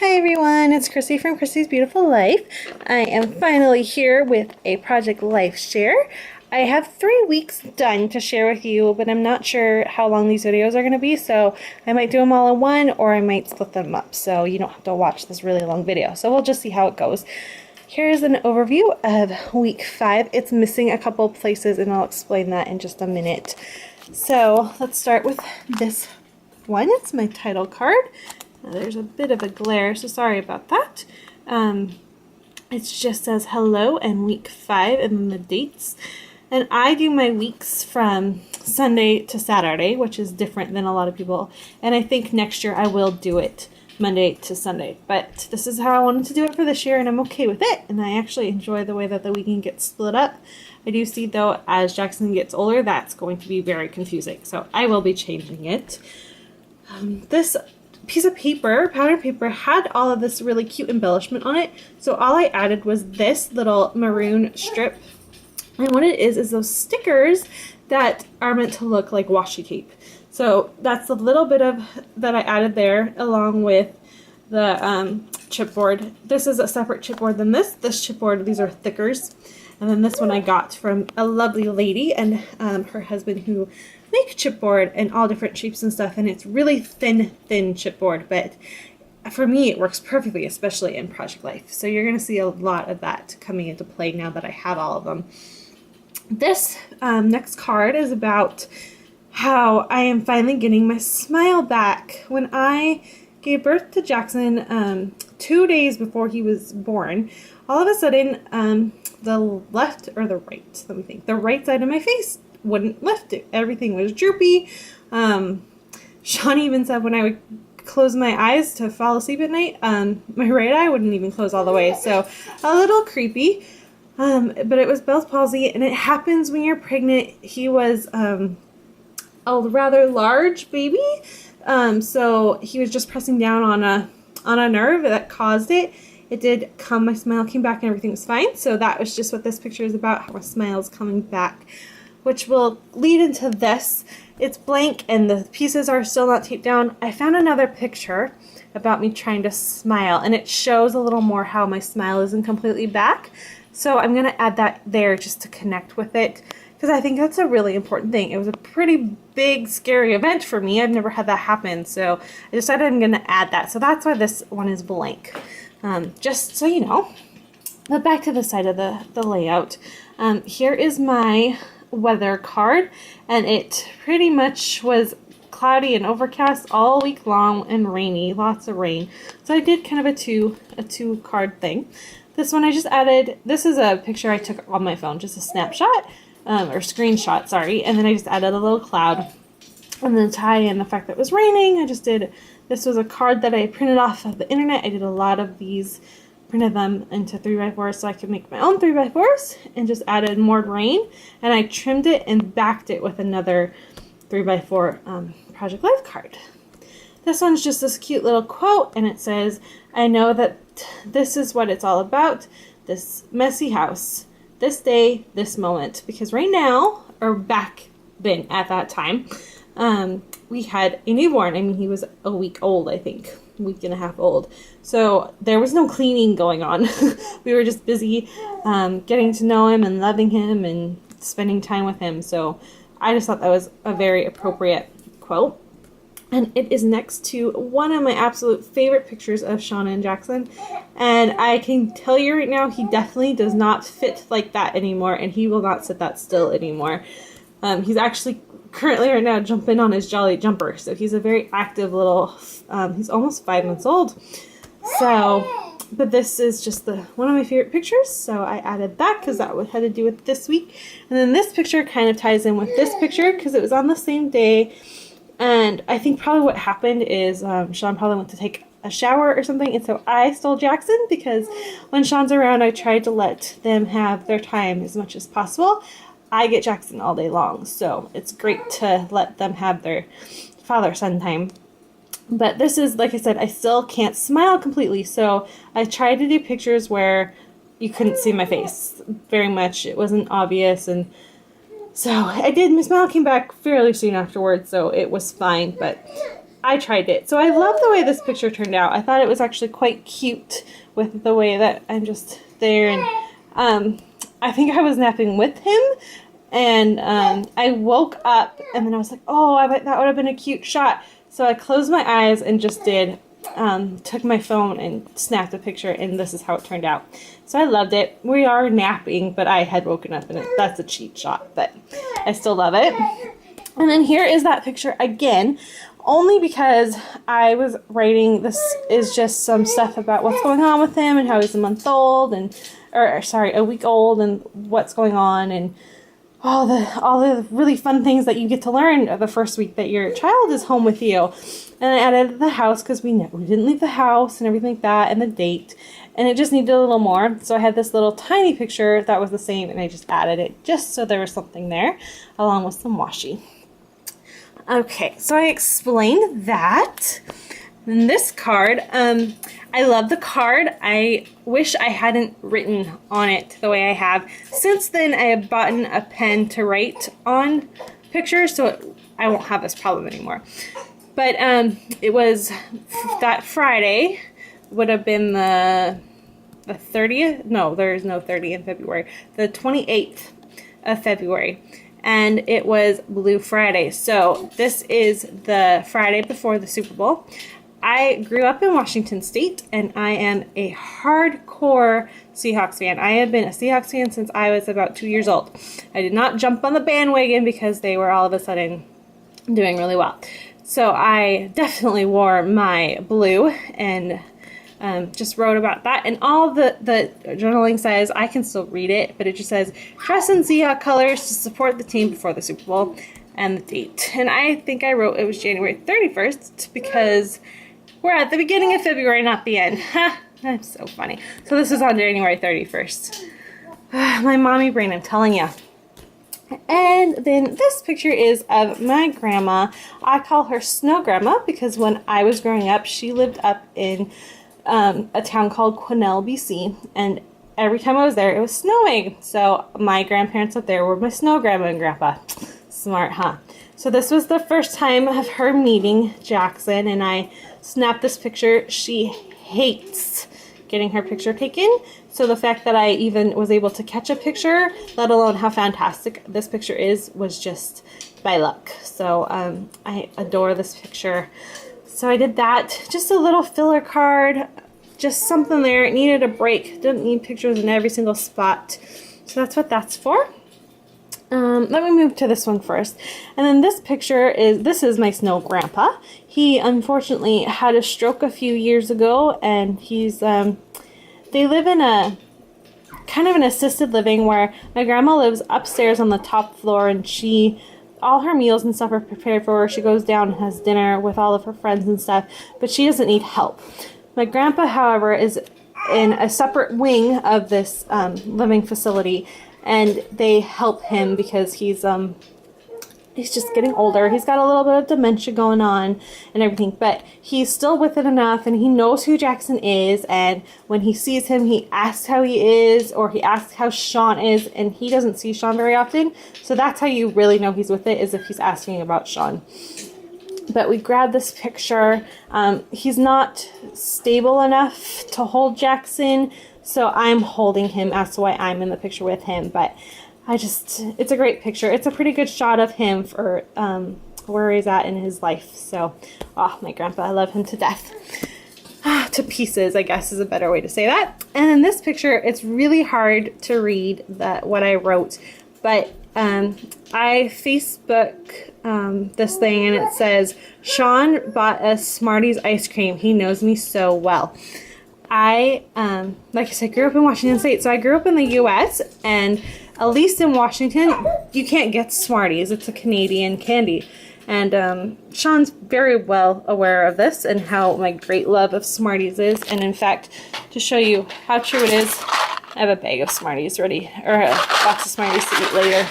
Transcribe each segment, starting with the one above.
Hi everyone, it's Chrissy from Chrissy's Beautiful Life. I am finally here with a Project Life share. I have 3 weeks done to share with you, but I'm not sure how long these videos are going to be, so I might do them all in one or I might split them up so you don't have to watch this really long video. So we'll just see how it goes. Here's an overview of week 5. It's missing a couple places and I'll explain that in just a minute. So let's start with this one. It's my title card. There's a bit of a glare, so sorry about that. It just says hello and week 5 and then the dates. And I do my weeks from Sunday to Saturday, which is different than a lot of people. And I think next year I will do it Monday to Sunday. But this is how I wanted to do it for this year, and I'm okay with it. And I actually enjoy the way that the weekend gets split up. I do see, though, as Jackson gets older, that's going to be very confusing. So I will be changing it. This piece of paper, powder paper, had all of this really cute embellishment on it. So all I added was this little maroon strip. And what it is those stickers that are meant to look like washi tape. So that's a little bit of that I added there, along with the chipboard. This is a separate chipboard than this. This chipboard, these are thickers. And then this one I got from a lovely lady and her husband who make chipboard in all different shapes and stuff, and it's really thin chipboard, but for me it works perfectly, especially in Project Life. So you're going to see a lot of that coming into play now that I have all of them. This next card is about how I am finally getting my smile back. When I gave birth to Jackson 2 days before he was born, all of a sudden the left or the right, let me think, the right side of my face wouldn't lift. Everything was droopy. Sean even said when I would close my eyes to fall asleep at night, my right eye wouldn't even close all the way. So a little creepy. But it was Bell's palsy, and it happens when you're pregnant. He was a rather large baby, so he was just pressing down on a nerve that caused it. It did come. My smile came back, and everything was fine. So that was just what this picture is about. How my smile is coming back, which will lead into this. It's blank and the pieces are still not taped down. I found another picture about me trying to smile, and it shows a little more how my smile isn't completely back. So I'm going to add that there just to connect with it, because I think that's a really important thing. It was a pretty big, scary event for me. I've never had that happen, so I decided I'm going to add that. So that's why this one is blank, just so you know. But back to the side of the layout. Here is my weather card, and it pretty much was cloudy and overcast all week long and rainy, lots of rain. So I did kind of a two card thing. This one I just added, this is a picture I took on my phone, just a snapshot, or screenshot, sorry, and then I just added a little cloud. And then tie in the fact that it was raining, I just did, this was a card that I printed off of the internet. I did a lot of these, printed them into 3x4 so I could make my own 3x4s, and just added more rain, and I trimmed it and backed it with another 3x4 Project Life card. This one's just this cute little quote, and it says, I know that this is what it's all about, this messy house, this day, this moment. Because right now, or back then at that time, we had a newborn. I mean, he was a week old, I think, a week and a half old. So there was no cleaning going on. We were just busy getting to know him and loving him and spending time with him. So I just thought that was a very appropriate quote. And it is next to one of my absolute favorite pictures of Shauna and Jackson. And I can tell you right now, he definitely does not fit like that anymore, and he will not sit that still anymore. He's actually currently right now jumping on his Jolly Jumper. So he's a very active little, he's almost 5 months old. So, but this is just one of my favorite pictures. So I added that because that had to do with this week. And then this picture kind of ties in with this picture because it was on the same day. And I think probably what happened is Sean probably went to take a shower or something, and so I stole Jackson because when Sean's around, I tried to let them have their time as much as possible. I get Jackson all day long, so it's great to let them have their father-son time. But this is, like I said, I still can't smile completely, so I tried to do pictures where you couldn't see my face very much. It wasn't obvious, and so I did. My smile came back fairly soon afterwards, so it was fine. But I tried it. So I love the way this picture turned out. I thought it was actually quite cute with the way that I'm just there, and I think I was napping with him, and I woke up and then I was like, oh, I bet that would have been a cute shot. So I closed my eyes and just took my phone and snapped a picture, and this is how it turned out. So I loved it. We are napping, but I had woken up, and that's a cheat shot, but I still love it. And then here is that picture again, only because I was writing, this is just some stuff about what's going on with him and how he's a month old, a week old, and what's going on, and all the really fun things that you get to learn the first week that your child is home with you. And I added the house because we didn't leave the house and everything like that, and the date, and it just needed a little more. So I had this little tiny picture that was the same, and I just added it just so there was something there, along with some washi. Okay, so I explained that. And this card, I love the card. I wish I hadn't written on it the way I have. Since then, I have bought a pen to write on pictures, so I won't have this problem anymore. But it was that Friday, would have been the 30th? No, there is no 30th in February. The 28th of February. And it was Blue Friday. So this is the Friday before the Super Bowl. I grew up in Washington State, and I am a hardcore Seahawks fan. I have been a Seahawks fan since I was about 2 years old. I did not jump on the bandwagon because they were all of a sudden doing really well. So I definitely wore my blue and just wrote about that. And all the journaling says, I can still read it, but it just says, dress in Seahawks colors to support the team before the Super Bowl, and the date. And I think I wrote it was January 31st because we're at the beginning of February, not the end. That's so funny. So this is on January 31st. My mommy brain, I'm telling you. And then this picture is of my grandma. I call her Snow Grandma because when I was growing up, she lived up in a town called Quesnel, BC, and every time I was there, it was snowing. So my grandparents up there were my Snow Grandma and Grandpa. Smart, huh? So this was the first time of her meeting Jackson, and I snapped this picture. She hates getting her picture taken. So the fact that I even was able to catch a picture, let alone how fantastic this picture is, was just by luck. So I adore this picture. So I did that. Just a little filler card, just something there. It needed a break. Didn't need pictures in every single spot. So that's what that's for. Let me move to this one first. And then this picture this is my Snow Grandpa. He unfortunately had a stroke a few years ago, and he's, they live in a kind of an assisted living where my grandma lives upstairs on the top floor, and all her meals and stuff are prepared for her. She goes down and has dinner with all of her friends and stuff, but she doesn't need help. My grandpa, however, is in a separate wing of this living facility, and they help him because he's just getting older. He's got a little bit of dementia going on and everything, but he's still with it enough, and he knows who Jackson is, and when he sees him, he asks how he is, or he asks how Sean is, and he doesn't see Sean very often, so that's how you really know he's with it, is if he's asking about Sean. But we grabbed this picture. He's not stable enough to hold Jackson, so I'm holding him. That's why I'm in the picture with him. But it's a great picture. It's a pretty good shot of him for where he's at in his life. So, my grandpa, I love him to death. To pieces, I guess is a better way to say that. And in this picture, it's really hard to read what I wrote. But I Facebook this thing, and it says, Sean bought us Smarties ice cream. He knows me so well. Like I said, grew up in Washington State. So I grew up in the U.S. and at least in Washington, you can't get Smarties. It's a Canadian candy. And Sean's very well aware of this and how my great love of Smarties is. And in fact, to show you how true it is, I have a bag of Smarties ready, or a box of Smarties to eat later.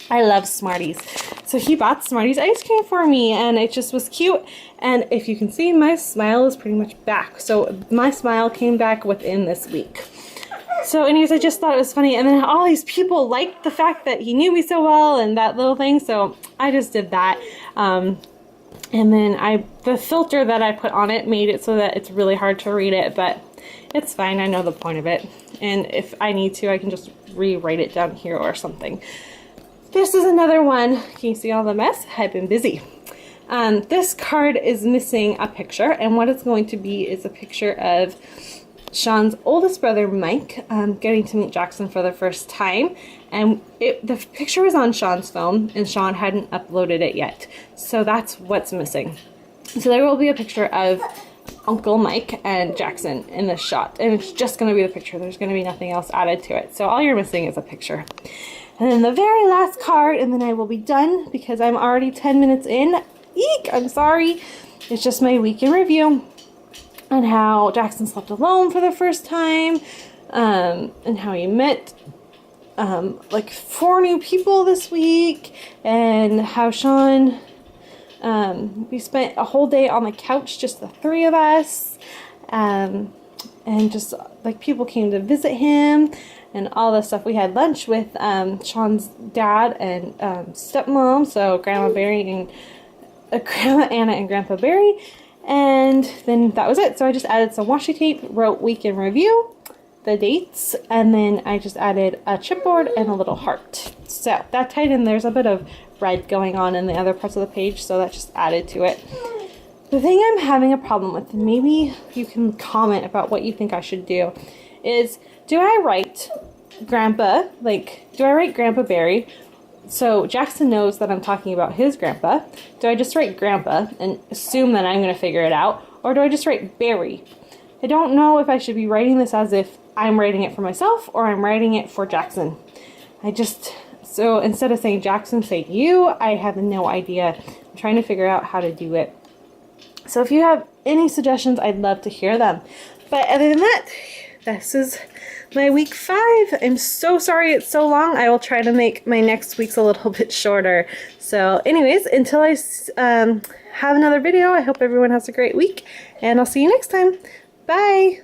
I love Smarties. So he bought Smarties ice cream for me, and it just was cute. And if you can see, my smile is pretty much back. So my smile came back within this week. So anyways, I just thought it was funny. And then all these people liked the fact that he knew me so well and that little thing. So I just did that. And then the filter that I put on it made it so that it's really hard to read it, but it's fine. I know the point of it. And if I need to, I can just rewrite it down here or something. This is another one. Can you see all the mess? I've been busy. This card is missing a picture, and what it's going to be is a picture of Sean's oldest brother, Mike, getting to meet Jackson for the first time. And the picture was on Sean's phone, and Sean hadn't uploaded it yet. So that's what's missing. So there will be a picture of Uncle Mike and Jackson in this shot. And it's just going to be the picture. There's going to be nothing else added to it. So all you're missing is a picture. And then the very last card, and then I will be done because I'm already 10 minutes in. Eek! I'm sorry. It's just my week in review. And how Jackson slept alone for the first time. And how he met like 4 new people this week, and how Sean, we spent a whole day on the couch, just the 3 of us, and just like people came to visit him and all this stuff. We had lunch with Sean's dad and stepmom, so Grandma Barry and Grandma Anna and Grandpa Barry, and then that was it. So I just added some washi tape, wrote week in review, the dates, and then I just added a chipboard and a little heart. So that tied in. There's a bit of red going on in the other parts of the page, so that just added to it. The thing I'm having a problem with, and maybe you can comment about what you think I should do, is do I write Grandpa, do I write Grandpa Barry so Jackson knows that I'm talking about his grandpa? Do I just write Grandpa and assume that I'm going to figure it out? Or do I just write Barry? I don't know if I should be writing this as if I'm writing it for myself or I'm writing it for Jackson. So instead of saying Jackson, say you. I have no idea. I'm trying to figure out how to do it. So if you have any suggestions, I'd love to hear them. But other than that, this is my week 5. I'm so sorry it's so long. I will try to make my next week's a little bit shorter. So anyways, until I have another video, I hope everyone has a great week, and I'll see you next time. Bye!